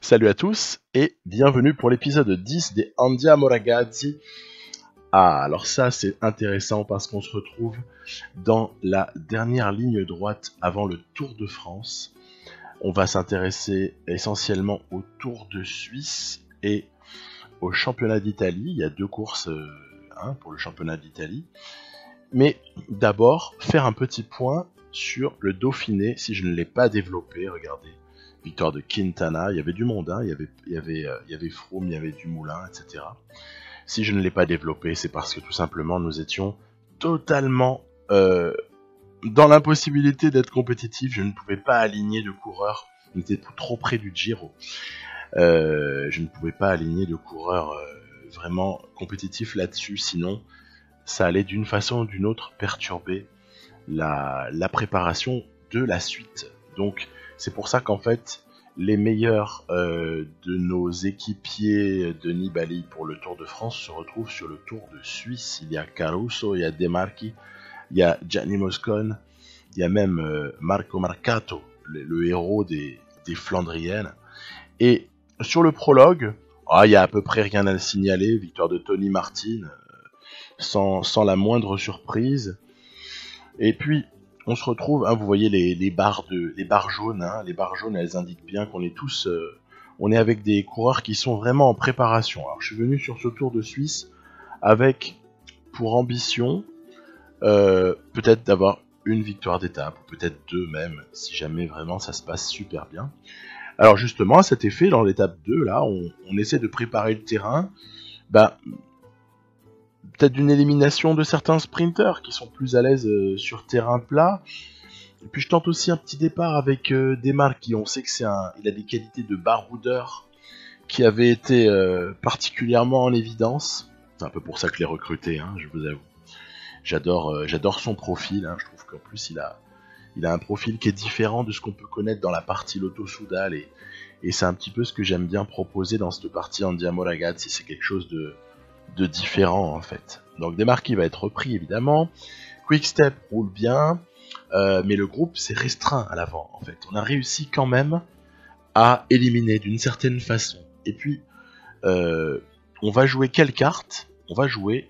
Salut à tous et bienvenue pour l'épisode 10 des Andiamo Ragazzi. Ah, alors ça c'est intéressant parce qu'on se retrouve dans la dernière ligne droite avant le Tour de France. On va s'intéresser essentiellement au Tour de Suisse et au championnat d'Italie. Il y a deux courses pour le championnat d'Italie. Mais d'abord, faire un petit point sur le Dauphiné, si je ne l'ai pas développé, regardez. Victoire de Quintana, il y avait du monde, il y avait Froome, il y avait Dumoulin, etc. Si je ne l'ai pas développé, c'est parce que tout simplement nous étions totalement dans l'impossibilité d'être compétitifs. Je ne pouvais pas aligner de coureurs, on était trop près du Giro. Je ne pouvais pas aligner de coureurs vraiment compétitifs là-dessus, sinon ça allait d'une façon ou d'une autre perturber la préparation de la suite. Donc c'est pour ça qu'en fait les meilleurs de nos équipiers de Nibali pour le Tour de France se retrouvent sur le Tour de Suisse. Il y a Caruso, il y a De Marchi, il y a Gianni Moscon, il y a même Marco Marcato, le héros des Flandriennes. Et sur le prologue, il y a à peu près rien à signaler. Victoire de Tony Martin, sans la moindre surprise. Et puis on se retrouve, vous voyez les barres jaunes, les barres jaunes, elles indiquent bien qu'on est tous, on est avec des coureurs qui sont vraiment en préparation. Alors je suis venu sur ce Tour de Suisse avec pour ambition peut-être d'avoir une victoire d'étape, ou peut-être deux même, si jamais vraiment ça se passe super bien. Alors justement, à cet effet, dans l'étape 2, là, on essaie de préparer le terrain, peut-être d'une élimination de certains sprinters qui sont plus à l'aise sur terrain plat. Et puis je tente aussi un petit départ avec De Marchi. On sait que il a des qualités de baroudeur qui avaient été particulièrement en évidence. C'est un peu pour ça que je l'ai recruté, je vous avoue. J'adore son profil. Je trouve qu'en plus il a un profil qui est différent de ce qu'on peut connaître dans la partie Lotto-Soudal. Et c'est un petit peu ce que j'aime bien proposer dans cette partie Andiamo Ragazzi. C'est quelque chose de différent en fait. Donc De Marchi va être repris évidemment. Quick-Step roule bien, mais le groupe s'est restreint à l'avant en fait. On a réussi quand même à éliminer d'une certaine façon. Et puis on va jouer quelle carte ? On va jouer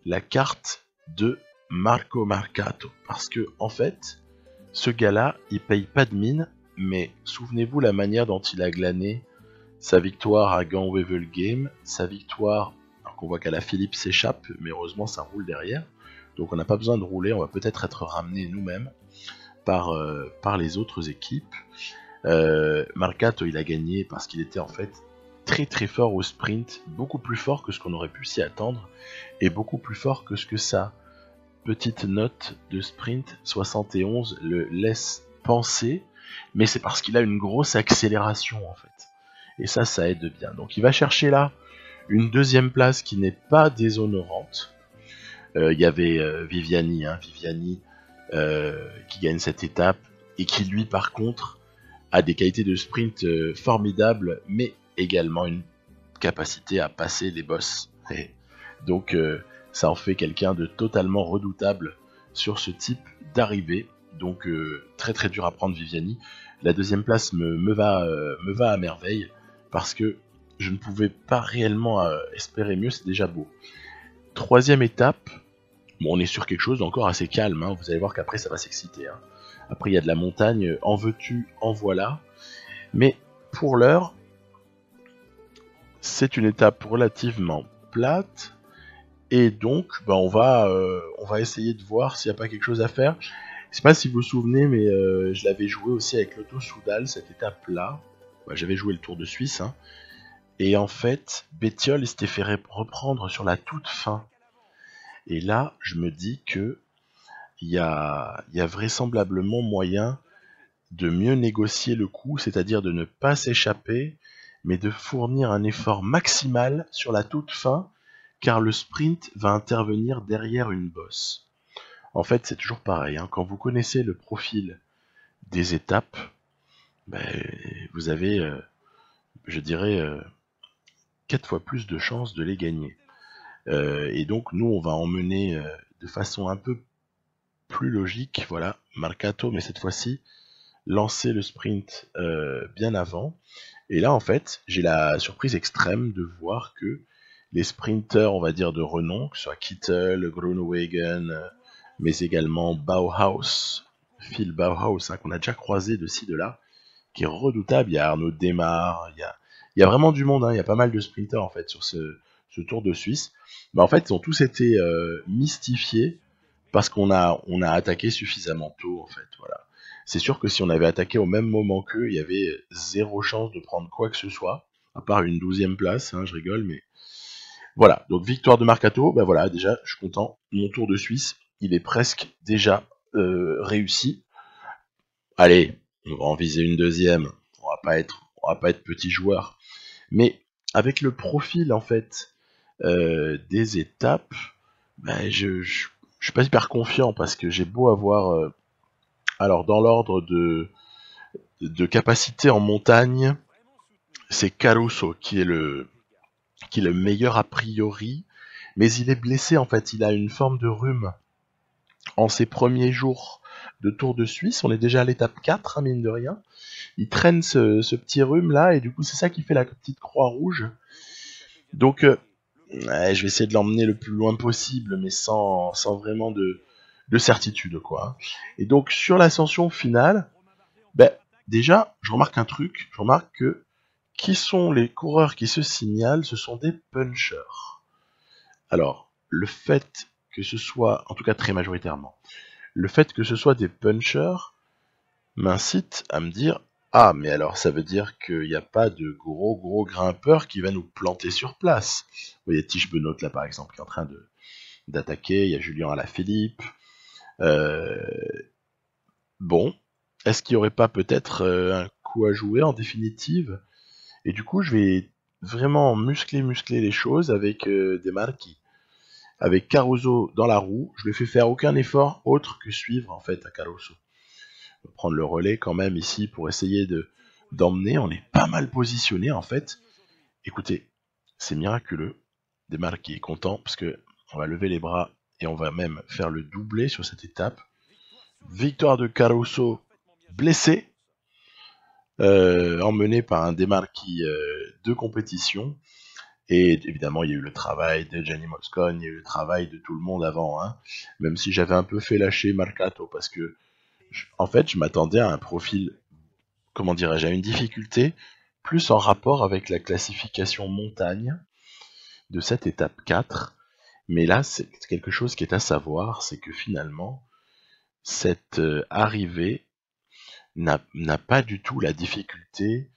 la carte de Marco Marcato, parce que en fait ce gars-là il paye pas de mine, mais souvenez-vous la manière dont il a glané sa victoire à Gand-Wevelgem, sa victoire. On voit qu'à la Philippe s'échappe, mais heureusement ça roule derrière. Donc on n'a pas besoin de rouler, on va peut-être être ramené nous-mêmes par les autres équipes. Marcato il a gagné parce qu'il était en fait très très fort au sprint, beaucoup plus fort que ce qu'on aurait pu s'y attendre, et beaucoup plus fort que ce que sa petite note de sprint 71 le laisse penser, mais c'est parce qu'il a une grosse accélération en fait. Et ça aide bien. Donc il va chercher là une deuxième place qui n'est pas déshonorante. Il y avait Viviani qui gagne cette étape et qui lui par contre a des qualités de sprint formidables, mais également une capacité à passer les bosses. Et donc ça en fait quelqu'un de totalement redoutable sur ce type d'arrivée. Donc très très dur à prendre Viviani. La deuxième place me va à merveille parce que je ne pouvais pas réellement espérer mieux, c'est déjà beau. Troisième étape, on est sur quelque chose d'encore assez calme, vous allez voir qu'après ça va s'exciter. Après il y a de la montagne, en veux-tu, en voilà. Mais pour l'heure, c'est une étape relativement plate, et donc on va essayer de voir s'il n'y a pas quelque chose à faire. Je sais pas si vous vous souvenez, mais je l'avais joué aussi avec Lotto-Soudal, cette étape-là. J'avais joué le Tour de Suisse, et en fait, Bettiol il s'était fait reprendre sur la toute fin. Et là, je me dis que il y a vraisemblablement moyen de mieux négocier le coup, c'est-à-dire de ne pas s'échapper, mais de fournir un effort maximal sur la toute fin, car le sprint va intervenir derrière une bosse. En fait, c'est toujours pareil, quand vous connaissez le profil des étapes, vous avez, je dirais, 4 fois plus de chances de les gagner. Et donc nous on va emmener de façon un peu plus logique, voilà, Marcato, mais cette fois-ci lancer le sprint bien avant, Et là, en fait, j'ai la surprise extrême de voir que les sprinters, on va dire, de renom, que ce soit Kittel, Groenewegen, mais également Bauhaus, Phil Bauhaus, hein, qu'on a déjà croisé de ci, de là, qui est redoutable. Il y a Arnaud Démare, il y a vraiment du monde, hein, il y a pas mal de sprinters, en fait, sur ce Tour de Suisse. Mais en fait, ils ont tous été mystifiés parce on a attaqué suffisamment tôt, en fait, voilà. C'est sûr que si on avait attaqué au même moment qu'eux, il y avait zéro chance de prendre quoi que ce soit, à part une 12e place, hein, je rigole, mais voilà. Donc victoire de Marcato, ben voilà, déjà, je suis content. Mon Tour de Suisse, il est presque déjà réussi. Allez, on va en viser une deuxième. On va pas être petit joueur, mais avec le profil en fait des étapes, ben je suis pas hyper confiant parce que j'ai beau avoir alors dans l'ordre de capacité en montagne, c'est Caruso qui est le meilleur a priori, mais il est blessé en fait, il a une forme de rhume en ses premiers jours de Tour de Suisse, on est déjà à l'étape 4, hein, mine de rien. Il traîne ce petit rhume là, et du coup c'est ça qui fait la petite croix rouge. Donc ouais, je vais essayer de l'emmener le plus loin possible, mais sans vraiment de certitude, quoi. Et donc sur l'ascension finale, ben, déjà, je remarque un truc, je remarque que qui sont les coureurs qui se signalent, ce sont des punchers. Alors, le fait que ce soit, en tout cas très majoritairement, le fait que ce soit des punchers m'incite à me dire ah, mais alors ça veut dire qu'il n'y a pas de gros grimpeur qui va nous planter sur place. Vous voyez Tish Benoît là par exemple qui est en train d'attaquer, il y a Julien Alaphilippe. Euh, bon, est-ce qu'il n'y aurait pas peut-être un coup à jouer en définitive? Et du coup je vais vraiment muscler les choses avec des marquis. Avec Caruso dans la roue, je ne lui fais faire aucun effort autre que suivre en fait à Caruso. Prendre le relais quand même ici pour essayer d'emmener. On est pas mal positionné en fait. Écoutez, c'est miraculeux. Desmarques qui est content parce que on va lever les bras et on va même faire le doublé sur cette étape. Victoire de Caruso blessé, emmené par un Desmarques de compétition. Et évidemment, il y a eu le travail de Gianni Moscon, il y a eu le travail de tout le monde avant, hein. Même si j'avais un peu fait lâcher Marcato parce que en fait, je m'attendais à un profil, comment dirais-je, à une difficulté plus en rapport avec la classification montagne de cette étape 4. Mais là, c'est quelque chose qui est à savoir, c'est que finalement, cette arrivée n'a pas du tout la difficulté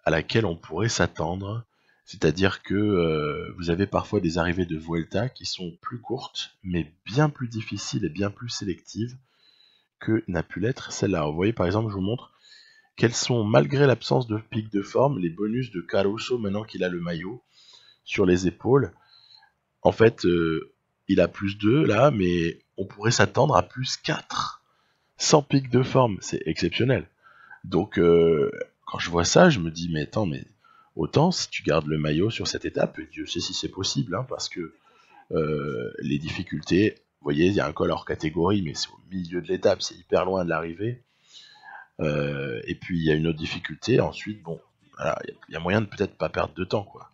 à laquelle on pourrait s'attendre. C'est-à-dire que vous avez parfois des arrivées de Vuelta qui sont plus courtes, mais bien plus difficiles et bien plus sélectives que n'a pu l'être celle-là. Vous voyez, par exemple, je vous montre quels sont, malgré l'absence de pic de forme, les bonus de Caruso maintenant qu'il a le maillot sur les épaules. En fait, il a plus 2 là, mais on pourrait s'attendre à plus 4 sans pic de forme. C'est exceptionnel. Donc, quand je vois ça, je me dis, mais attends, mais autant si tu gardes le maillot sur cette étape, et Dieu sait si c'est possible, hein, parce que les difficultés, vous voyez, il y a un col hors catégorie, mais c'est au milieu de l'étape, c'est hyper loin de l'arrivée. Et puis il y a une autre difficulté. Ensuite, bon, voilà, il y a moyen de peut-être pas perdre de temps, quoi.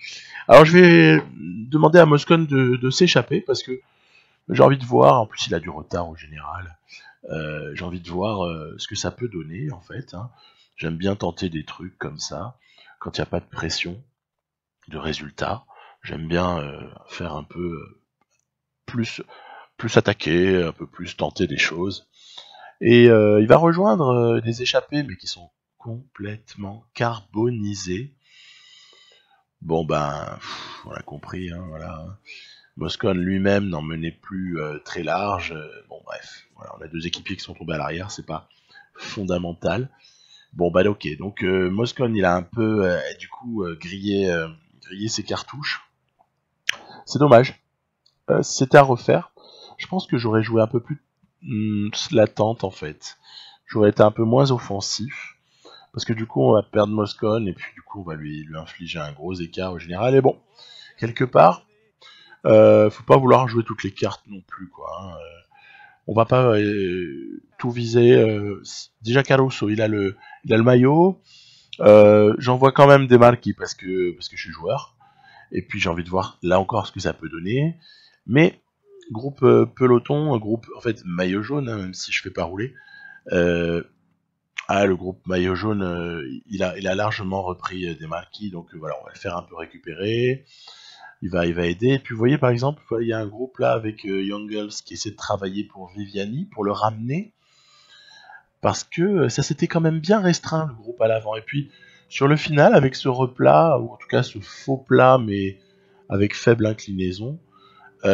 Alors je vais demander à Moscon de s'échapper parce que j'ai envie de voir. En plus, il a du retard au général. J'ai envie de voir ce que ça peut donner en fait, hein. J'aime bien tenter des trucs comme ça quand il n'y a pas de pression de résultat. J'aime bien faire un peu plus attaquer, un peu plus tenter des choses. Et il va rejoindre des échappés, mais qui sont complètement carbonisés. Bon ben, on l'a compris, hein, voilà. Moscon lui-même n'en menait plus très large. Bon bref, voilà, on a deux équipiers qui sont tombés à l'arrière, c'est pas fondamental. Bon bah ok, donc Moscon il a un peu du coup grillé ses cartouches. C'est dommage. Si c'était à refaire, je pense que j'aurais joué un peu plus latente en fait. J'aurais été un peu moins offensif. Parce que du coup, on va perdre Moscon, et puis du coup, on va lui infliger un gros écart au général. Et bon, quelque part, faut pas vouloir jouer toutes les cartes non plus, quoi, hein. On va pas tout viser. Déjà, Caruso, il a le maillot. J'en vois quand même des marquis parce que je suis joueur. Et puis j'ai envie de voir là encore ce que ça peut donner. Mais groupe peloton, groupe en fait maillot jaune, hein, même si je fais pas rouler. Euh, le groupe maillot jaune, il a largement repris des marquis, donc voilà, on va le faire un peu récupérer. Il va aider. Et puis vous voyez par exemple, il y a un groupe là avec Young Girls qui essaie de travailler pour Viviani, pour le ramener, parce que ça s'était quand même bien restreint le groupe à l'avant. Et puis sur le final, avec ce replat, ou en tout cas ce faux plat, mais avec faible inclinaison, tout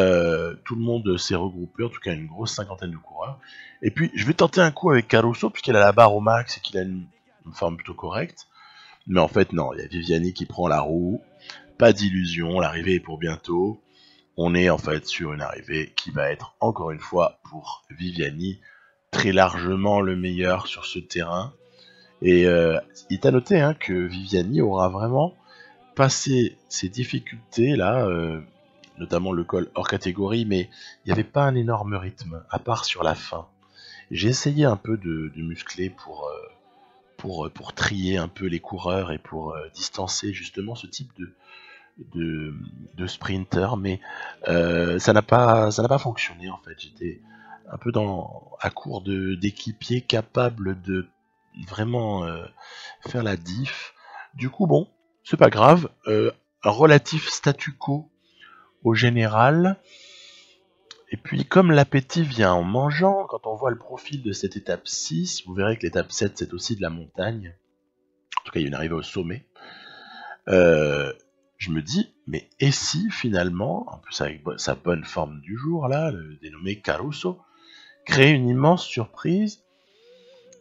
le monde s'est regroupé, en tout cas une grosse cinquantaine de coureurs. Et puis je vais tenter un coup avec Caruso, puisqu'il a la barre au max et qu'il a une forme plutôt correcte. Mais en fait non, il y a Viviani qui prend la roue, pas d'illusion, l'arrivée est pour bientôt. On est en fait sur une arrivée qui va être encore une fois pour Viviani très largement le meilleur sur ce terrain. Et il est à noter hein, que Viviani aura vraiment passé ses difficultés là, notamment le col hors catégorie, mais il n'y avait pas un énorme rythme, à part sur la fin. J'ai essayé un peu de muscler pour trier un peu les coureurs et pour distancer justement ce type de, de sprinter, mais ça n'a pas fonctionné en fait. J'étais un peu à court d'équipiers capables de vraiment faire la diff. Du coup, bon, c'est pas grave. Un relatif statu quo au général. Et puis, comme l'appétit vient en mangeant, quand on voit le profil de cette étape 6, vous verrez que l'étape 7, c'est aussi de la montagne. En tout cas, il y a une arrivée au sommet. Euh, je me dis, mais et si finalement, en plus avec sa bonne forme du jour, là, le dénommé Caruso, crée une immense surprise.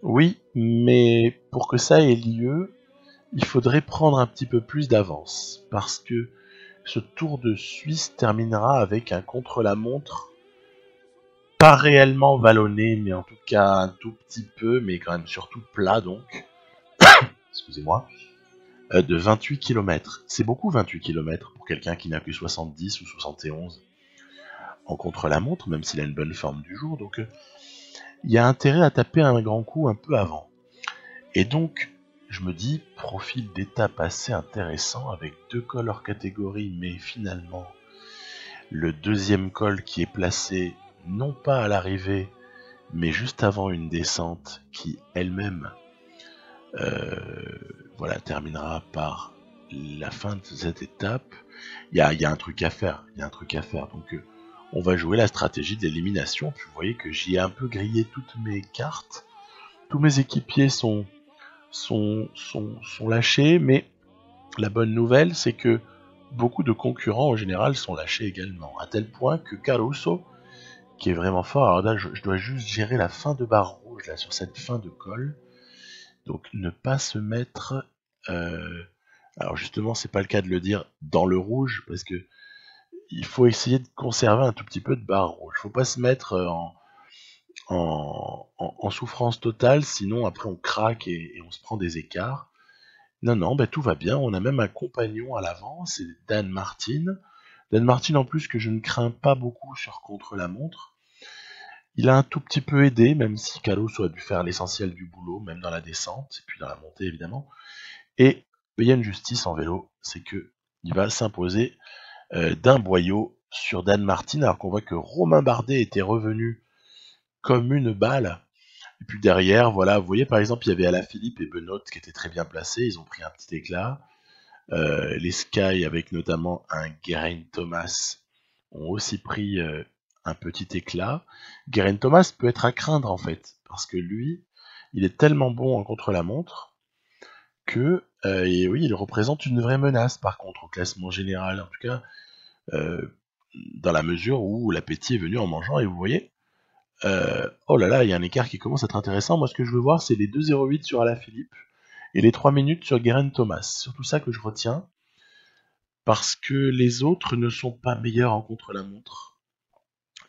Oui, mais pour que ça ait lieu, il faudrait prendre un petit peu plus d'avance. Parce que ce Tour de Suisse terminera avec un contre-la-montre pas réellement vallonné, mais en tout cas un tout petit peu, mais quand même surtout plat donc, excusez-moi, de 28 km. C'est beaucoup 28 km pour quelqu'un qui n'a que 70 ou 71 en contre-la-montre, même s'il a une bonne forme du jour, donc il y a intérêt à taper un grand coup un peu avant. Et donc, je me dis, profil d'étape assez intéressant, avec 2 cols hors catégorie, mais finalement, le deuxième col qui est placé non pas à l'arrivée, mais juste avant une descente qui elle-même voilà, terminera par la fin de cette étape. Il y a un truc à faire, donc on va jouer la stratégie d'élimination. Puis vous voyez que j'y ai un peu grillé toutes mes cartes, tous mes équipiers sont lâchés, mais la bonne nouvelle c'est que beaucoup de concurrents en général sont lâchés également, à tel point que Caruso, qui est vraiment fort, alors là je dois juste gérer la fin de barre rouge là sur cette fin de col, donc ne pas se mettre alors justement c'est pas le cas de le dire dans le rouge, parce que il faut essayer de conserver un tout petit peu de barre rouge, faut pas se mettre en souffrance totale, sinon après on craque et on se prend des écarts. Non, non, bah, tout va bien, on a même un compagnon à l'avant, c'est Dan Martin. Dan Martin en plus que je ne crains pas beaucoup sur contre-la-montre. Il a un tout petit peu aidé, même si Caruso a dû faire l'essentiel du boulot, même dans la descente, et puis dans la montée évidemment. Et il y a une justice en vélo, c'est que il va s'imposer d'un boyau sur Dan Martin, alors qu'on voit que Romain Bardet était revenu comme une balle. Et puis derrière, voilà, vous voyez par exemple, il y avait Alaphilippe et Benoît qui étaient très bien placés, ils ont pris un petit éclat. Les Sky, avec notamment un Geraint Thomas, ont aussi pris un petit éclat. Geraint Thomas peut être à craindre en fait, parce que lui, il est tellement bon en contre-la-montre que, et oui, il représente une vraie menace par contre au classement général, en tout cas, dans la mesure où l'appétit est venu en mangeant, et vous voyez, oh là là, il y a un écart qui commence à être intéressant. Moi, ce que je veux voir, c'est les 2,08 sur Alaphilippe et les 3 minutes sur Geraint Thomas. C'est surtout ça que je retiens, parce que les autres ne sont pas meilleurs en contre-la-montre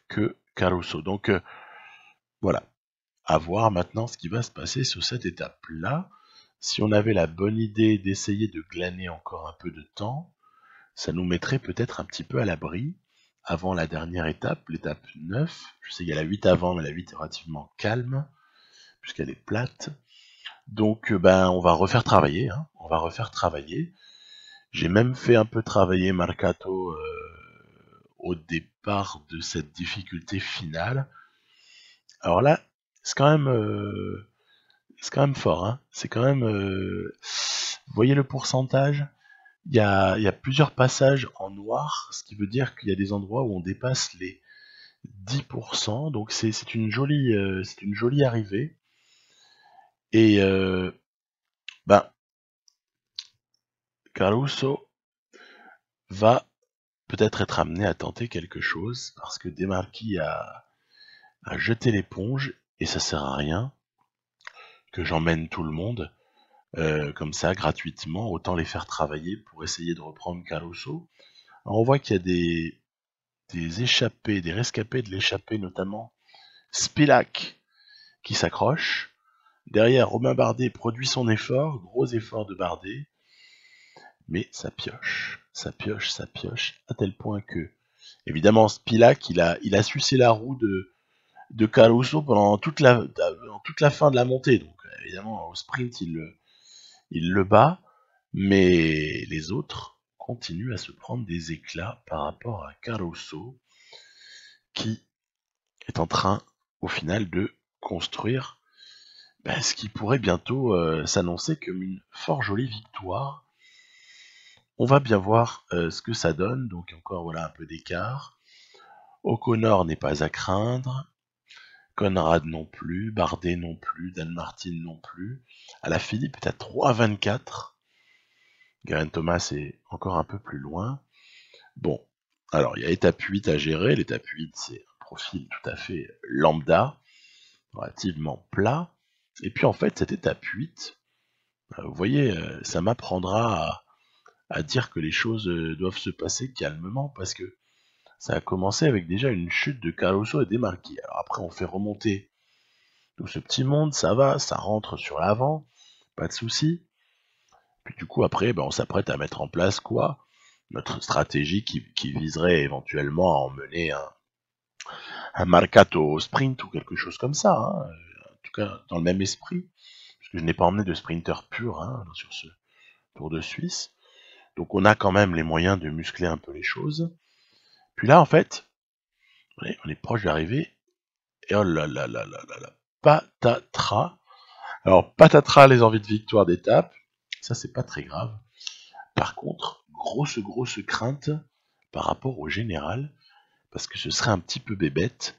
que Caruso. Donc voilà, à voir maintenant ce qui va se passer sur cette étape-là. Si on avait la bonne idée d'essayer de glaner encore un peu de temps, ça nous mettrait peut-être un petit peu à l'abri avant la dernière étape, l'étape 9. Je sais qu'il y a la 8 avant, mais la 8 est relativement calme, puisqu'elle est plate. Donc ben on va refaire travailler, hein. On va refaire travailler. J'ai même fait un peu travailler Marcato au départ de cette difficulté finale. Alors là, c'est quand même fort, hein. C'est quand même vous voyez le pourcentage? Il y a plusieurs passages en noir, ce qui veut dire qu'il y a des endroits où on dépasse les 10%, donc c'est une jolie arrivée. Et ben, Caruso va peut-être être amené à tenter quelque chose, parce que Demarchi a jeté l'éponge, et ça sert à rien que j'emmène tout le monde comme ça gratuitement, autant les faire travailler pour essayer de reprendre Caruso. Alors on voit qu'il y a des échappés, des rescapés de l'échappée, notamment Spilak qui s'accroche. Derrière, Romain Bardet produit son effort, gros effort de Bardet, mais ça pioche, à tel point que, évidemment, Spilak, il a sucé la roue de Caruso pendant toute la fin de la montée. Donc, évidemment, au sprint, il le bat, mais les autres continuent à se prendre des éclats par rapport à Caruso, qui est en train, au final, de construire ce qui pourrait bientôt s'annoncer comme une fort jolie victoire. On va bien voir ce que ça donne. Donc encore voilà un peu d'écart. O'Connor n'est pas à craindre. Conrad non plus. Bardet non plus. Dan Martin non plus. Alaphilippe est à 3,24. Geraint Thomas est encore un peu plus loin. Bon, alors il y a étape 8 à gérer. L'étape 8, c'est un profil tout à fait lambda, relativement plat. Et puis en fait, cette étape 8, vous voyez, ça m'apprendra à dire que les choses doivent se passer calmement, parce que ça a commencé avec déjà une chute de Caruso et Demarchi. Alors après, on fait remonter tout ce petit monde, ça va, ça rentre sur l'avant, pas de souci. Puis du coup, après, on s'apprête à mettre en place quoi? Notre stratégie qui viserait éventuellement à emmener un Marcato au sprint ou quelque chose comme ça, hein. En tout cas, dans le même esprit, parce que je n'ai pas emmené de sprinter pur sur ce Tour de Suisse. Donc on a quand même les moyens de muscler un peu les choses. Puis là, en fait, on est proche d'arriver. Et oh là là là là là là, patatras. Alors, patatras, les envies de victoire d'étape. Ça, c'est pas très grave. Par contre, grosse crainte par rapport au général, parce que ce serait un petit peu bébête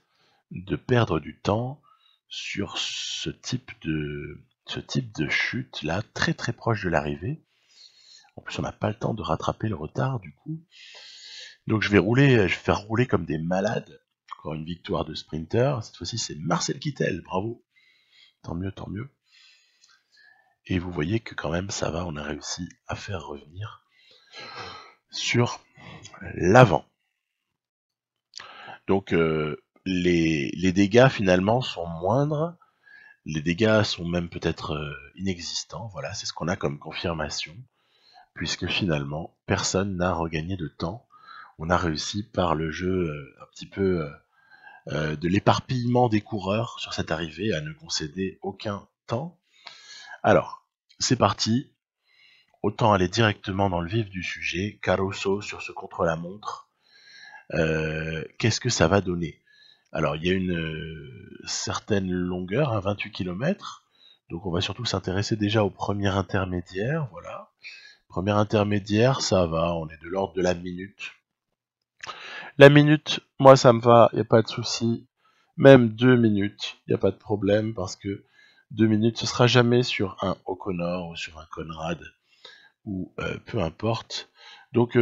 de perdre du temps sur ce type de chute là, très très proche de l'arrivée. En plus, on n'a pas le temps de rattraper le retard du coup. Donc je vais faire rouler comme des malades. Encore une victoire de sprinter. Cette fois-ci, c'est Marcel Kittel. Bravo. Tant mieux, tant mieux. Et vous voyez que quand même, ça va. On a réussi à faire revenir sur l'avant. Donc les dégâts finalement sont moindres. Les dégâts sont même peut-être inexistants. Voilà, c'est ce qu'on a comme confirmation. Puisque finalement, personne n'a regagné de temps. On a réussi par le jeu un petit peu de l'éparpillement des coureurs sur cette arrivée à ne concéder aucun temps. Alors, c'est parti. Autant aller directement dans le vif du sujet. Caruso sur ce contre-la-montre. Qu'est-ce que ça va donner? Alors, il y a une certaine longueur, 28 km. Donc, on va surtout s'intéresser déjà au premier intermédiaire. Voilà. Premier intermédiaire, ça va. On est de l'ordre de la minute. La minute, moi ça me va, il n'y a pas de souci. Même 2 minutes, il n'y a pas de problème, parce que 2 minutes, ce sera jamais sur un O'Connor ou sur un Conrad, ou peu importe. Donc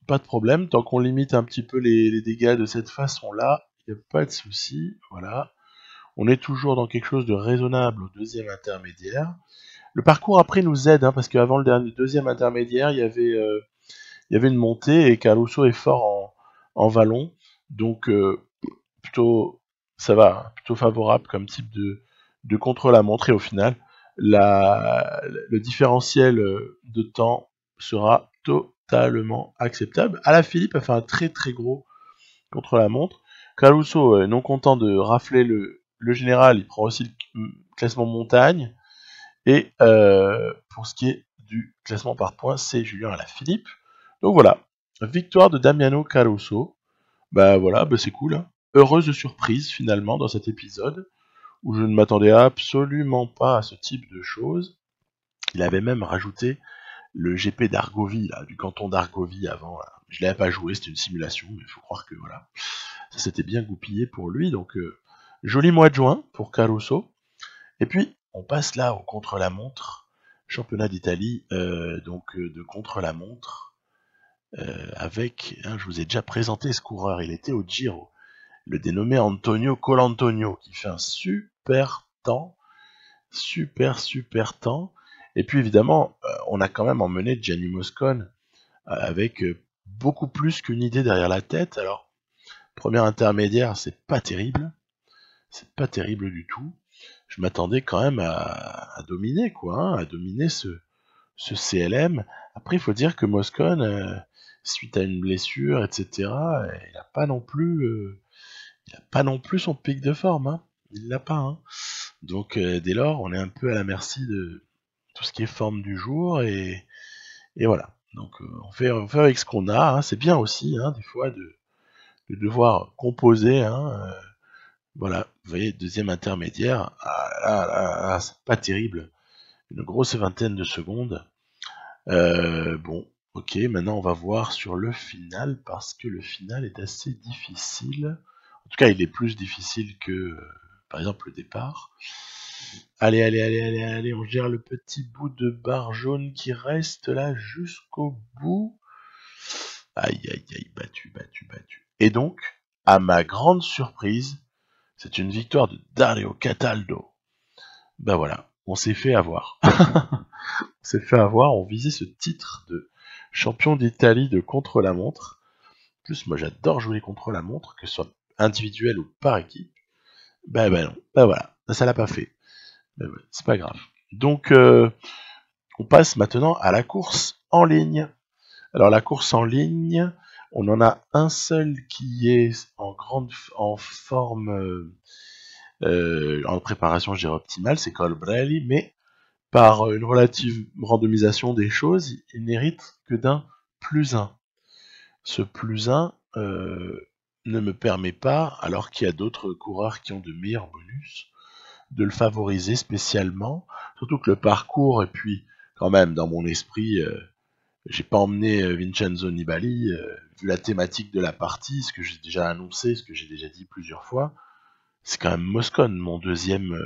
pas de problème, tant qu'on limite un petit peu les dégâts de cette façon-là, il n'y a pas de souci. Voilà. On est toujours dans quelque chose de raisonnable au deuxième intermédiaire. Le parcours après nous aide, parce qu'avant le deuxième intermédiaire, il y avait une montée, et Caruso est fort en vallon, donc plutôt ça va, plutôt favorable comme type de contre-la-montre, et au final le différentiel de temps sera totalement acceptable. Alaphilippe a fait un très très gros contre-la-montre. Caruso, non content de rafler le général, il prend aussi le classement montagne, Et pour ce qui est du classement par points, c'est Julien Alaphilippe. Donc voilà, victoire de Damiano Caruso. Bah voilà, bah c'est cool. Hein. Heureuse surprise finalement dans cet épisode, où je ne m'attendais absolument pas à ce type de choses. Il avait même rajouté le GP d'Argovie, là, du canton d'Argovie avant. Là. Je l'avais pas joué, c'était une simulation, mais il faut croire que voilà, ça s'était bien goupillé pour lui. Donc joli mois de juin pour Caruso. Et puis on passe là au contre-la-montre, championnat d'Italie, de contre-la-montre, avec, hein, je vous ai déjà présenté ce coureur, il était au Giro, le dénommé Antonio Colantonio, qui fait un super temps, super temps. Et puis évidemment, on a quand même emmené Gianni Moscon avec beaucoup plus qu'une idée derrière la tête. Alors, premier intermédiaire, c'est pas terrible du tout. Je m'attendais quand même à dominer, quoi, hein, à dominer ce CLM. Après, il faut dire que Moscon, suite à une blessure, etc., il n'a pas non plus son pic de forme, hein. Il l'a pas, hein. Donc dès lors, on est un peu à la merci de tout ce qui est forme du jour et voilà. Donc on fait avec ce qu'on a. Hein. C'est bien aussi, hein, des fois de devoir composer. Hein, voilà, vous voyez, deuxième intermédiaire. Ah là, c'est pas terrible. Une grosse vingtaine de secondes. Bon, ok, maintenant on va voir sur le final parce que le final est assez difficile. En tout cas, il est plus difficile que, par exemple, le départ. Allez, on gère le petit bout de barre jaune qui reste là jusqu'au bout. Aïe, battu. Et donc, à ma grande surprise, c'est une victoire de Dario Cataldo. Ben voilà, on s'est fait avoir. On visait ce titre de champion d'Italie de contre-la-montre. En plus, moi j'adore jouer contre-la-montre, que ce soit individuel ou par équipe. Ben non, ben voilà, ça l'a pas fait. Ben ouais, c'est pas grave. Donc, on passe maintenant à la course en ligne. Alors la course en ligne, on en a un seul qui est en forme, en préparation, je dirais optimale, c'est Colbrelli, mais par une relative randomisation des choses, il n'hérite que d'un +1. Ce +1 ne me permet pas, alors qu'il y a d'autres coureurs qui ont de meilleurs bonus, de le favoriser spécialement, surtout que le parcours, et puis quand même dans mon esprit, j'ai pas emmené Vincenzo Nibali, vu la thématique de la partie, ce que j'ai déjà annoncé, ce que j'ai déjà dit plusieurs fois, c'est quand même Moscon, mon deuxième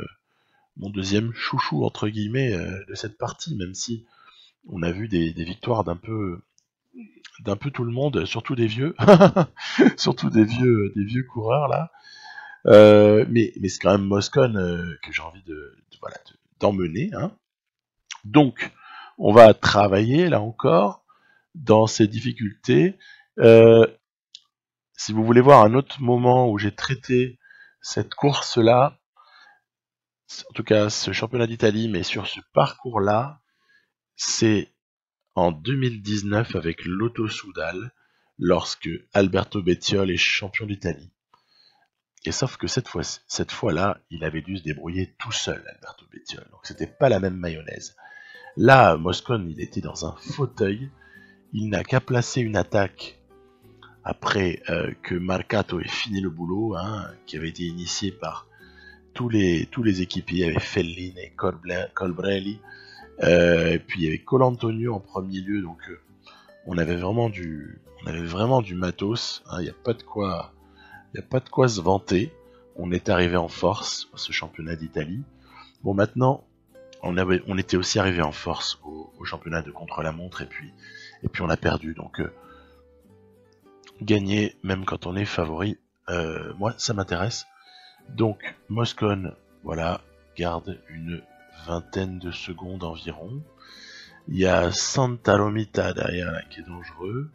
chouchou entre guillemets de cette partie, même si on a vu des victoires d'un peu tout le monde, surtout des vieux, surtout des vieux coureurs là. Mais c'est quand même Moscon que j'ai envie d'emmener. Hein. Donc, on va travailler là encore dans ces difficultés. Si vous voulez voir un autre moment où j'ai traité cette course-là, en tout cas ce championnat d'Italie, mais sur ce parcours-là, c'est en 2019 avec l'Auto Soudal, lorsque Alberto Bettiol est champion d'Italie. Et sauf que cette fois-là, il avait dû se débrouiller tout seul, Alberto Bettiol. Donc c'était pas la même mayonnaise. Là, Moscon, il était dans un fauteuil. Il n'a qu'à placer une attaque après que Marcato ait fini le boulot, hein, qui avait été initié par tous les équipiers. Il y avait Fellin et Colbrelli. Et puis il y avait Colantonio en premier lieu. Donc on avait vraiment du matos. Hein, il n'y a pas de quoi se vanter. On est arrivé en force à ce championnat d'Italie. Bon, maintenant, on était aussi arrivé en force au championnat de contre-la-montre et puis on a perdu. Donc, gagner, même quand on est favori, moi, ça m'intéresse. Donc, Moscon, voilà, garde une vingtaine de secondes environ. Il y a Santa Romita derrière là qui est dangereux.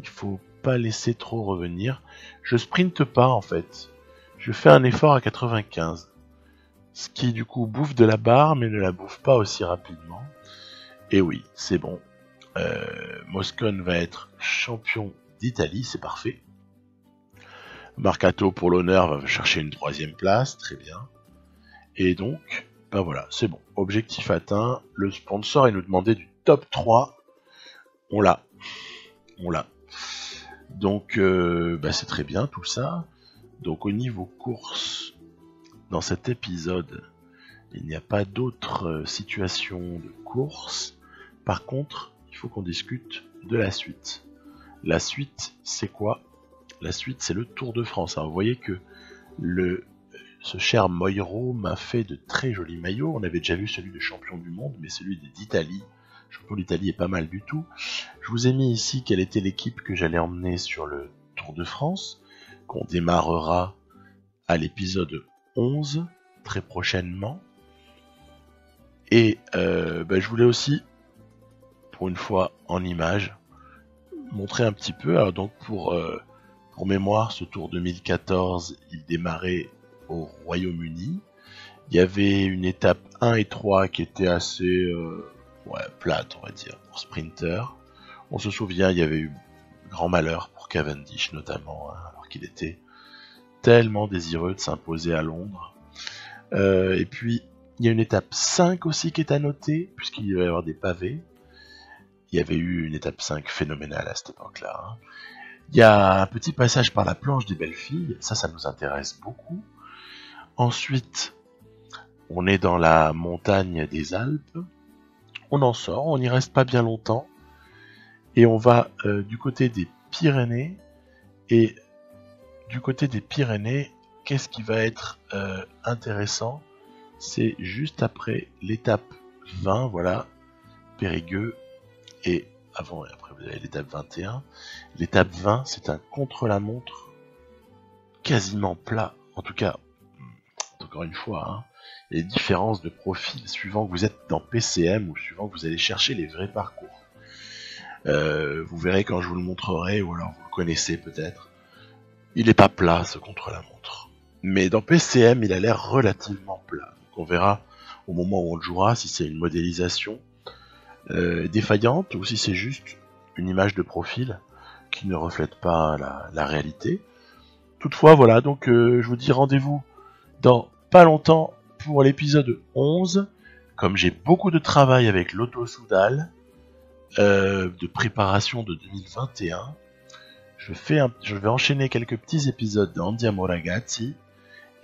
Il faut pas laisser trop revenir. Je sprinte pas en fait. Je fais un effort à 95. Ce qui du coup bouffe de la barre mais ne la bouffe pas aussi rapidement. Et oui, c'est bon. Moscon va être champion d'Italie, c'est parfait. Marcato pour l'honneur va chercher une 3ème place, très bien. Et donc, Ben voilà, c'est bon. Objectif atteint. Le sponsor, il nous demandait du top 3. On l'a. On l'a. Donc, c'est très bien tout ça. Donc, au niveau course, dans cet épisode, il n'y a pas d'autres situations de course. Par contre, il faut qu'on discute de la suite. La suite, c'est quoi? La suite, c'est le Tour de France. Alors, vous voyez que ce cher Moiro m'a fait de très jolis maillots. On avait déjà vu celui de champion du monde, mais celui d'Italie, champion d'Italie, est pas mal du tout. Je vous ai mis ici quelle était l'équipe que j'allais emmener sur le Tour de France, qu'on démarrera à l'épisode 11, très prochainement. Et je voulais aussi, pour une fois en image, montrer un petit peu. Alors donc pour mémoire, ce Tour 2014, il démarrait au Royaume-Uni. Il y avait une étape 1 et 3 qui était assez plate, on va dire, pour sprinter. On se souvient, il y avait eu grand malheur pour Cavendish notamment, alors qu'il était tellement désireux de s'imposer à Londres. Et puis, il y a une étape 5 aussi qui est à noter, puisqu'il va y avoir des pavés. Il y avait eu une étape 5 phénoménale à cette époque-là. Il y a un petit passage par la planche des belles filles, ça nous intéresse beaucoup. Ensuite, on est dans la montagne des Alpes. On en sort, on n'y reste pas bien longtemps. Et on va du côté des Pyrénées. Et du côté des Pyrénées, qu'est-ce qui va être intéressant? C'est juste après l'étape 20, voilà, Périgueux. Et avant et après, vous avez l'étape 21. L'étape 20, c'est un contre-la-montre quasiment plat. En tout cas, encore une fois, il y a des différences de profil suivant que vous êtes dans PCM ou suivant que vous allez chercher les vrais parcours. Vous verrez quand je vous le montrerai, ou alors vous le connaissez peut-être. Il n'est pas plat, ce contre-la-montre. Mais dans PCM, il a l'air relativement plat. Donc on verra au moment où on le jouera si c'est une modélisation défaillante ou si c'est juste une image de profil qui ne reflète pas la réalité. Toutefois, voilà, donc je vous dis rendez-vous dans pas longtemps pour l'épisode 11. Comme j'ai beaucoup de travail avec l'Auto Soudal, de préparation de 2021, je vais enchaîner quelques petits épisodes d'Andiamo Ragazzi,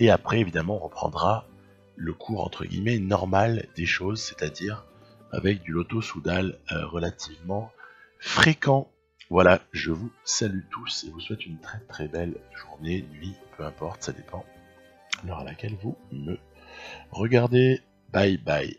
et après évidemment on reprendra le cours entre guillemets normal des choses, c'est-à-dire avec du Lotto Soudal relativement fréquent. Voilà, je vous salue tous et vous souhaite une très très belle journée, nuit, peu importe, ça dépend l'heure à laquelle vous me regardez. Bye bye.